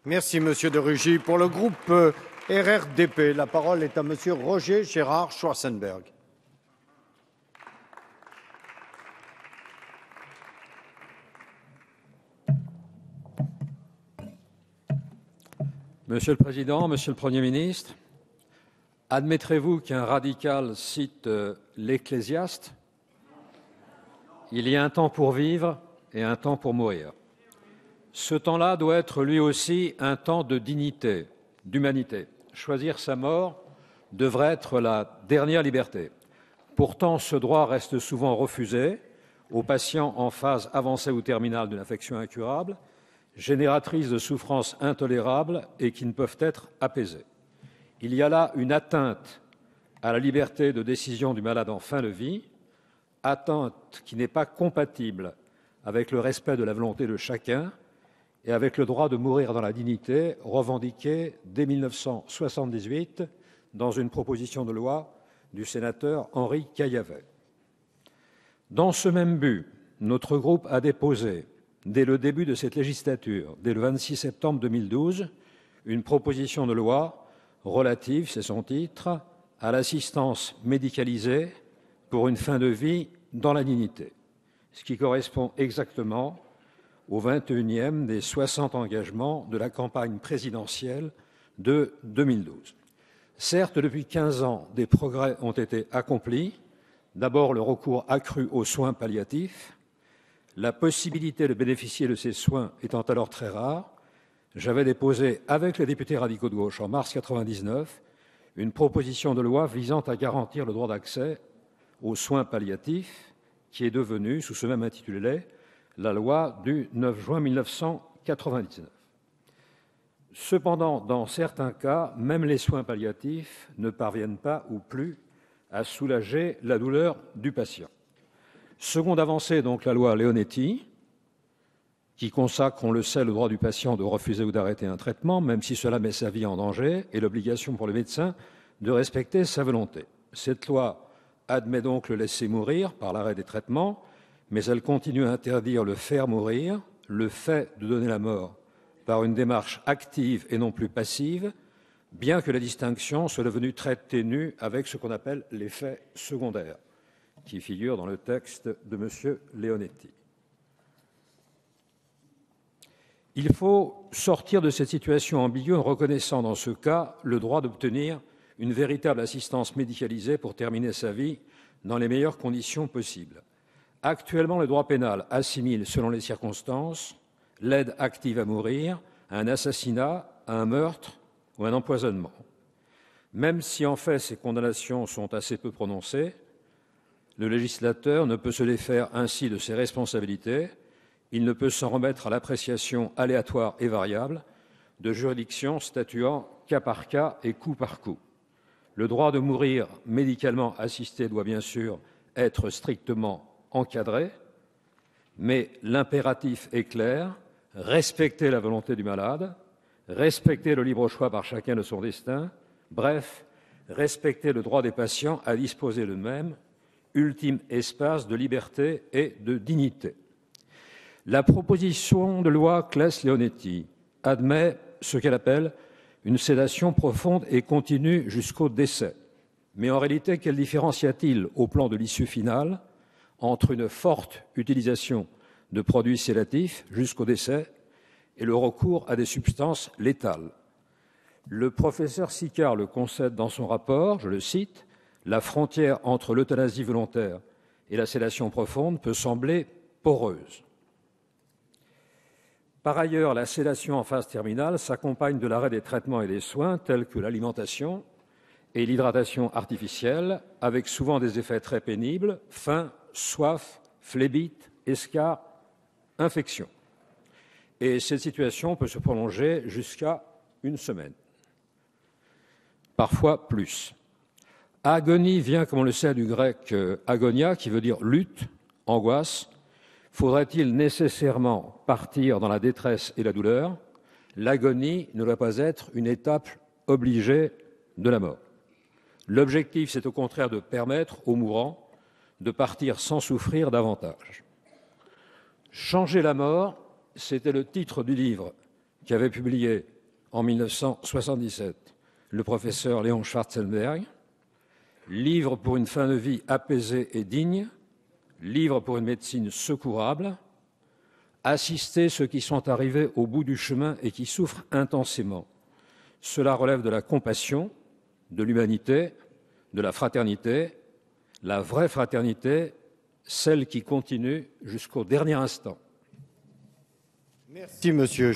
Merci, Monsieur de Rugy. Pour le groupe RRDP, la parole est à Monsieur Roger Gérard Schwarzenberg. Monsieur le Président, Monsieur le Premier ministre, admettrez-vous qu'un radical cite l'Ecclésiaste ? Il y a un temps pour vivre et un temps pour mourir. Ce temps-là doit être lui aussi un temps de dignité, d'humanité. Choisir sa mort devrait être la dernière liberté. Pourtant, ce droit reste souvent refusé aux patients en phase avancée ou terminale d'une affection incurable, génératrices de souffrances intolérables et qui ne peuvent être apaisées. Il y a là une atteinte à la liberté de décision du malade en fin de vie, atteinte qui n'est pas compatible avec le respect de la volonté de chacun et avec le droit de mourir dans la dignité revendiqué dès 1978 dans une proposition de loi du sénateur Henri Caillavet. Dans ce même but, notre groupe a déposé, dès le début de cette législature, dès le 26 septembre 2012, une proposition de loi relative, c'est son titre, à l'assistance médicalisée pour une fin de vie dans la dignité, ce qui correspond exactement au 21e des 60 engagements de la campagne présidentielle de 2012. Certes, depuis 15 ans, des progrès ont été accomplis. D'abord, le recours accru aux soins palliatifs. La possibilité de bénéficier de ces soins étant alors très rare, j'avais déposé, avec les députés radicaux de gauche en mars 1999, une proposition de loi visant à garantir le droit d'accès aux soins palliatifs, qui est devenue, sous ce même intitulé, la loi du 9 juin 1999. Cependant, dans certains cas, même les soins palliatifs ne parviennent pas ou plus à soulager la douleur du patient. Seconde avancée, donc la loi Leonetti, qui consacre, on le sait, le droit du patient de refuser ou d'arrêter un traitement, même si cela met sa vie en danger, et l'obligation pour le médecin de respecter sa volonté. Cette loi admet donc le laisser mourir par l'arrêt des traitements, mais elle continue à interdire le faire mourir, le fait de donner la mort par une démarche active et non plus passive, bien que la distinction soit devenue très ténue avec ce qu'on appelle l'effet secondaire, qui figure dans le texte de M. Leonetti. Il faut sortir de cette situation ambiguë en reconnaissant dans ce cas le droit d'obtenir une véritable assistance médicalisée pour terminer sa vie dans les meilleures conditions possibles. Actuellement, le droit pénal assimile, selon les circonstances, l'aide active à mourir à un assassinat, à un meurtre ou à un empoisonnement. Même si en fait ces condamnations sont assez peu prononcées, le législateur ne peut se défaire ainsi de ses responsabilités, il ne peut s'en remettre à l'appréciation aléatoire et variable de juridictions statuant cas par cas et coup par coup. Le droit de mourir médicalement assisté doit bien sûr être strictement encadré, mais l'impératif est clair, respecter la volonté du malade, respecter le libre choix par chacun de son destin, bref, respecter le droit des patients à disposer d'eux-mêmes, ultime espace de liberté et de dignité. La proposition de loi Claes-Leonetti admet ce qu'elle appelle une sédation profonde et continue jusqu'au décès. Mais en réalité, quelle différence y a-t-il au plan de l'issue finale entre une forte utilisation de produits sédatifs jusqu'au décès et le recours à des substances létales? Le professeur Sicard le concède dans son rapport, je le cite, « La frontière entre l'euthanasie volontaire et la sédation profonde peut sembler poreuse ». Par ailleurs, la sédation en phase terminale s'accompagne de l'arrêt des traitements et des soins tels que l'alimentation et l'hydratation artificielle, avec souvent des effets très pénibles, faim, soif, phlébite, escarres, infection. Et cette situation peut se prolonger jusqu'à une semaine, parfois plus. Agonie vient, comme on le sait, du grec agonia, qui veut dire lutte, angoisse. Faudrait-il nécessairement partir dans la détresse et la douleur? L'agonie ne doit pas être une étape obligée de la mort. L'objectif, c'est au contraire de permettre aux mourants de partir sans souffrir davantage. Changer la mort, c'était le titre du livre qu'avait publié en 1977 le professeur Léon Schwarzenberg, Livre pour une fin de vie apaisée et digne, Livre pour une médecine secourable, Assister ceux qui sont arrivés au bout du chemin et qui souffrent intensément. Cela relève de la compassion, de l'humanité, de la fraternité, la vraie fraternité, celle qui continue jusqu'au dernier instant. Merci, monsieur.